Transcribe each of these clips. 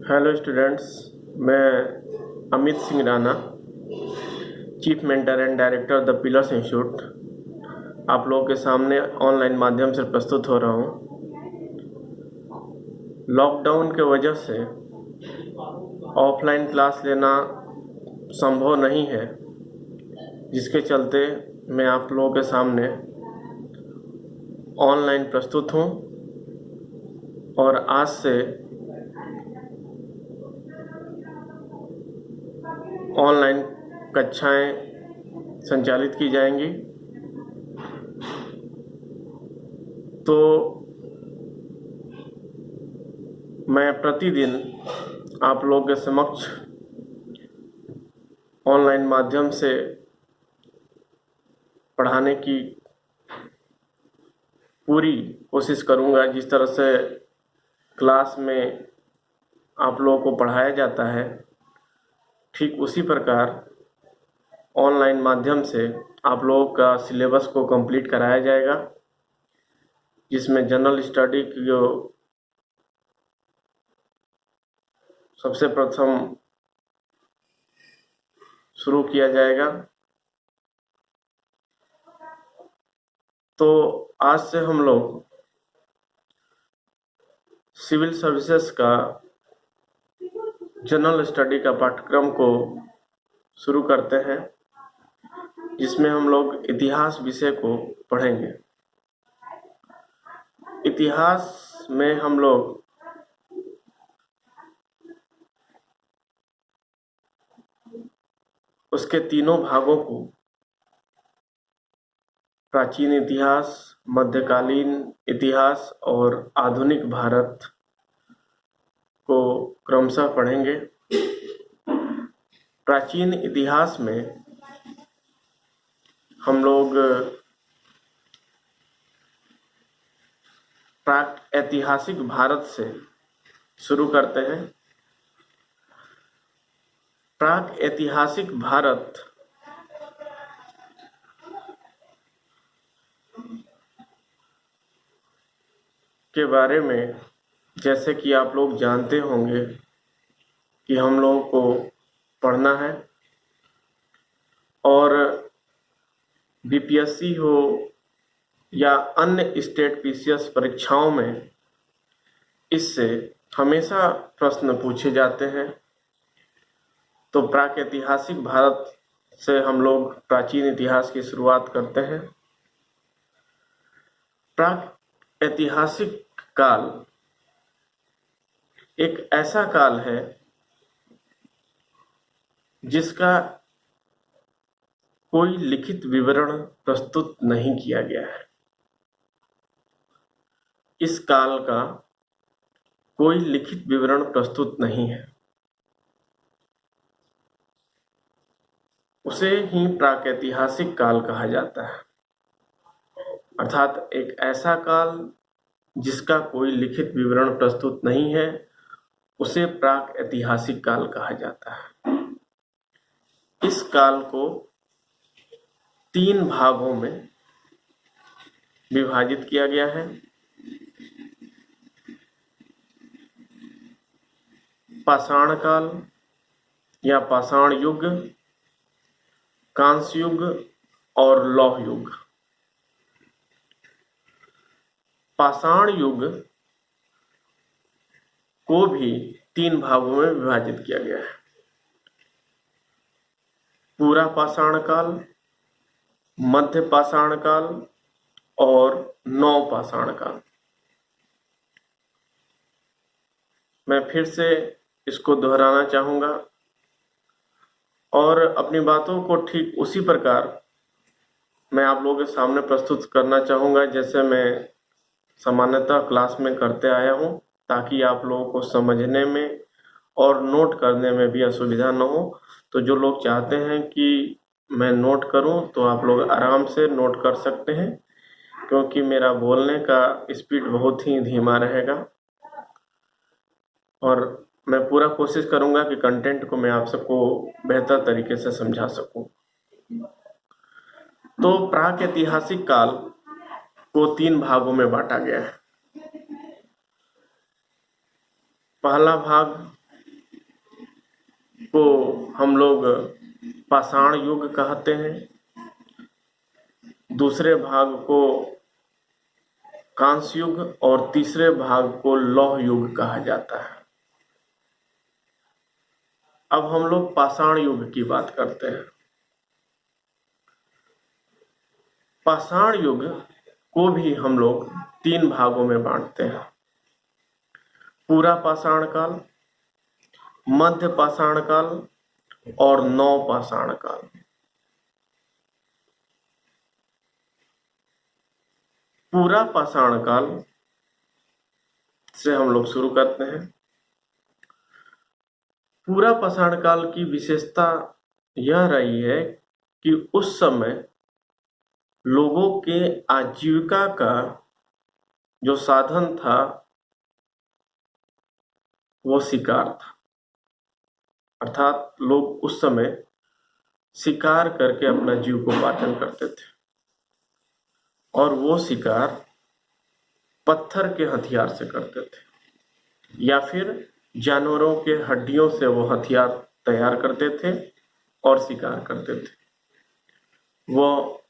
Hello students, मैं Amit Singh Rana, chief mentor and director the pillars institute, आप लोगों के सामने ऑनलाइन माध्यम से प्रस्तुत हो रहा हूँ। लॉकडाउन के वजह से ऑफलाइन क्लास लेना संभव नहीं है, जिसके चलते मैं आप लोगों के सामने ऑनलाइन प्रस्तुत हूँ और आज से ऑनलाइन कक्षाएं संचालित की जाएंगी। तो मैं प्रतिदिन आप लोगों के समक्ष ऑनलाइन माध्यम से पढ़ाने की पूरी कोशिश करूंगा। जिस तरह से क्लास में आप लोगों को पढ़ाया जाता है, ठीक उसी प्रकार ऑनलाइन माध्यम से आप लोगों का सिलेबस को कंप्लीट कराया जाएगा, जिसमें जनरल स्टडी की जो सबसे प्रथम शुरू किया जाएगा। तो आज से हम लोग सिविल सर्विसेज का जनरल स्टडी का पाठ्यक्रम को शुरू करते हैं, जिसमें हम लोग इतिहास विषय को पढ़ेंगे। इतिहास में हम लोग उसके तीनों भागों को, प्राचीन इतिहास, मध्यकालीन इतिहास और आधुनिक भारत को क्रमशः पढ़ेंगे। प्राचीन इतिहास में हम लोग प्राक ऐतिहासिक भारत से शुरू करते हैं। प्राक ऐतिहासिक भारत के बारे में जैसे कि आप लोग जानते होंगे कि हम लोगों को पढ़ना है, और बीपीएससी हो या अन्य स्टेट पीसीएस परीक्षाओं में इससे हमेशा प्रश्न पूछे जाते हैं। तो प्रागैतिहासिक भारत से हम लोग प्राचीन इतिहास की शुरुआत करते हैं। प्रागैतिहासिक काल एक ऐसा काल है जिसका कोई लिखित विवरण प्रस्तुत नहीं किया गया है। इस काल का कोई लिखित विवरण प्रस्तुत नहीं है, उसे ही प्रागैतिहासिक काल कहा जाता है। अर्थात एक ऐसा काल जिसका कोई लिखित विवरण प्रस्तुत नहीं है, उसे प्रागैतिहासिक काल कहा जाता है। इस काल को 3 भागों में विभाजित किया गया है। पाषाण काल या पाषाण युग, कांस्य युग और लौह युग। पाषाण युग को भी 3 भागों में विभाजित किया गया है। पूरा पाषाण काल, मध्य पाषाण काल और नव पाषाण काल। मैं फिर से इसको दोहराना चाहूंगा और अपनी बातों को ठीक उसी प्रकार मैं आप लोगों के सामने प्रस्तुत करना चाहूंगा जैसे मैं सामान्यतः क्लास में करते आया हूं, ताकि आप लोगों को समझने में और नोट करने में भी असुविधा न हो। तो जो लोग चाहते हैं कि मैं नोट करूं, तो आप लोग आराम से नोट कर सकते हैं, क्योंकि मेरा बोलने का स्पीड बहुत ही धीमा रहेगा और मैं पूरा कोशिश करूंगा कि कंटेंट को मैं आप सबको बेहतर तरीके से समझा सकूं। तो प्रागैतिहासिक काल को 3 भागों में बांटा गया है। पहला भाग को हम लोग पाषाण युग कहते हैं, दूसरे भाग को कांस्य युग और तीसरे भाग को लौह युग कहा जाता है। अब हम लोग पाषाण युग की बात करते हैं। पाषाण युग को भी हम लोग 3 भागों में बांटते हैं: पूरा पाषाण काल, मध्य पाषाण काल और नव पाषाण काल। पूरा पाषाण काल से हम लोग शुरू करते हैं। पूरा पाषाण काल की विशेषता यह रही है कि उस समय लोगों के आजीविका का जो साधन था वो शिकार था, अर्थात लोग उस समय शिकार करके अपना जीविकोपार्जन करते थे और वो शिकार पत्थर के हथियार से करते थे या फिर जानवरों के हड्डियों से वो हथियार तैयार करते थे और शिकार करते थे। वो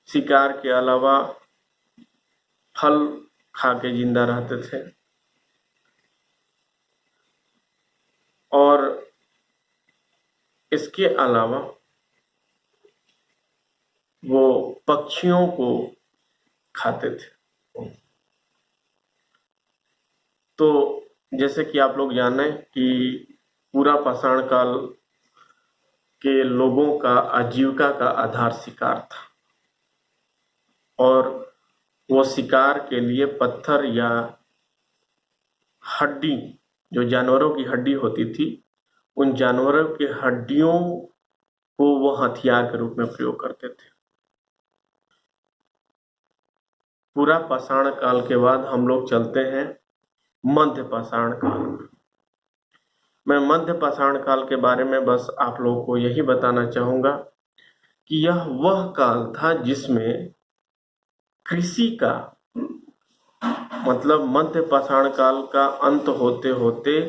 शिकार के अलावा फल खा के जिंदा रहते थे और इसके अलावा वो पक्षियों को खाते थे। तो जैसे कि आप लोग जाने कि पूरा पाषाण काल के लोगों का आजीविका का आधार शिकार था और वो शिकार के लिए पत्थर या हड्डी, जो जानवरों की हड्डी होती थी, उन जानवरों की हड्डियों को वो हथियार के रूप में प्रयोग करते थे। पूरा पाषाण काल के बाद हम लोग चलते हैं मध्य पाषाण काल में। मैं मध्य पाषाण काल के बारे में बस आप लोगों को यही बताना चाहूंगा कि यह वह काल था जिसमें कृषि का, मतलब मध्य पाषाण काल का अंत होते होते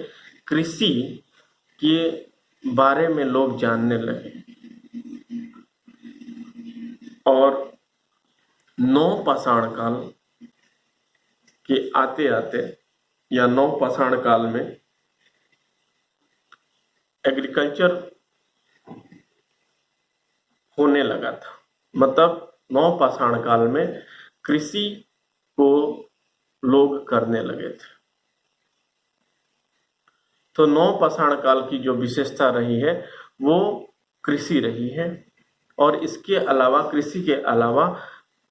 कृषि के बारे में लोग जानने लगे और नव पाषाण काल के आते आते या नव पाषाण काल में एग्रीकल्चर होने लगा था। मतलब नव पाषाण काल में कृषि को लोग करने लगे थे। तो नव पाषाण काल की जो विशेषता रही है वो कृषि रही है और इसके अलावा, कृषि के अलावा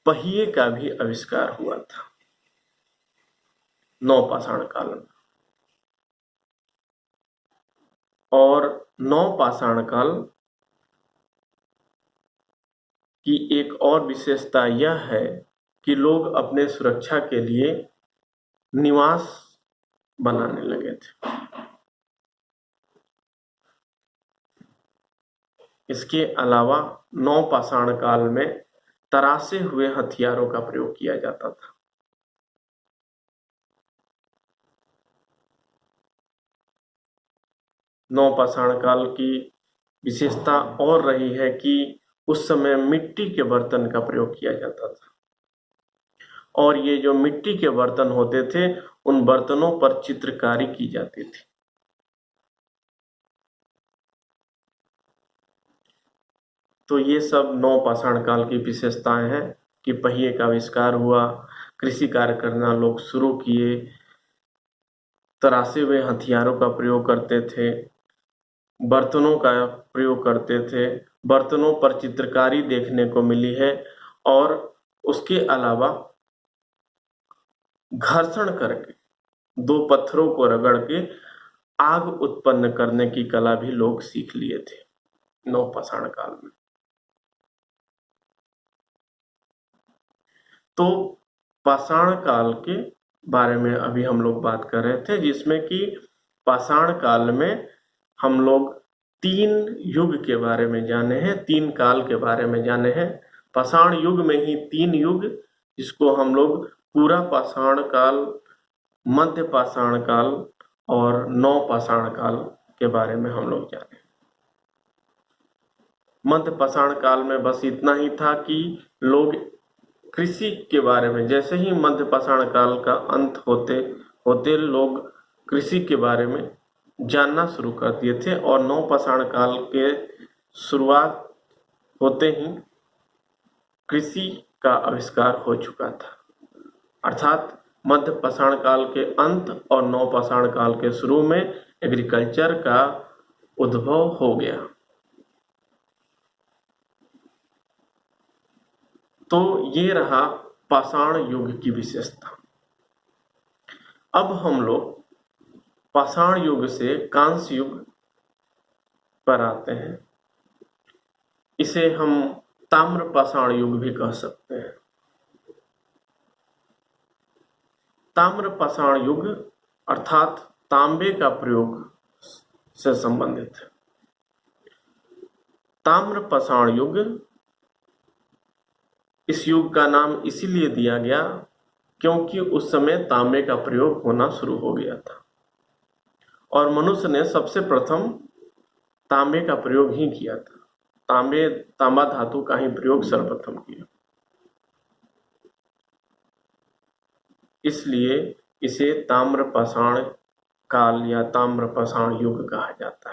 पहिए का भी आविष्कार हुआ था नव पाषाण काल में। और नव पाषाण काल की एक और विशेषता यह है कि लोग अपने सुरक्षा के लिए निवास बनाने लगे थे। इसके अलावा नव पाषाण काल में तरासे हुए हथियारों का प्रयोग किया जाता था। नव पाषाण काल की विशेषता और रही है कि उस समय मिट्टी के बर्तन का प्रयोग किया जाता था और ये जो मिट्टी के बर्तन होते थे उन बर्तनों पर चित्रकारी की जाती थी। तो ये सब नव पाषाण काल की विशेषताएं हैं कि पहिए का आविष्कार हुआ, कृषि कार्य करना लोग शुरू किए, तरासे हुए हथियारों का प्रयोग करते थे, बर्तनों का प्रयोग करते थे, बर्तनों पर चित्रकारी देखने को मिली है और उसके अलावा घर्षण करके दो पत्थरों को रगड़ के आग उत्पन्न करने की कला भी लोग सीख लिए थे नव पाषाण काल में। तो पाषाण काल के बारे में अभी हम लोग बात कर रहे थे, जिसमें कि पाषाण काल में हम लोग 3 युग के बारे में जाने हैं, 3 काल के बारे में जाने हैं। पाषाण युग में ही 3 युग, जिसको हम लोग पूरा पाषाण काल, मध्य पाषाण काल और नव पाषाण काल के बारे में हम लोग जाने। मध्य पाषाण काल में बस इतना ही था कि लोग कृषि के बारे में, जैसे ही मध्य पाषाण काल का अंत होते होते लोग कृषि के बारे में जानना शुरू कर दिए थे, और नव पाषाण काल के शुरुआत होते ही कृषि का आविष्कार हो चुका था। अर्थात मध्य पाषाण काल के अंत और नव पाषाण काल के शुरू में एग्रीकल्चर का उद्भव हो गया। तो ये रहा पाषाण युग की विशेषता। अब हम लोग पाषाण युग से कांस्य युग पर आते हैं। इसे हम ताम्र पाषाण युग भी कह सकते हैं। ताम्र पाषाण युग अर्थात तांबे का प्रयोग से संबंधित है। ताम्र पाषाण युग, इस युग का नाम इसीलिए दिया गया क्योंकि उस समय तांबे का प्रयोग होना शुरू हो गया था, और मनुष्य ने सबसे प्रथम तांबे का प्रयोग ही किया था। तांबा धातु का ही प्रयोग सर्वप्रथम किया, इसलिए इसे ताम्र पाषाण काल या ताम्र पाषाण युग कहा जाता है।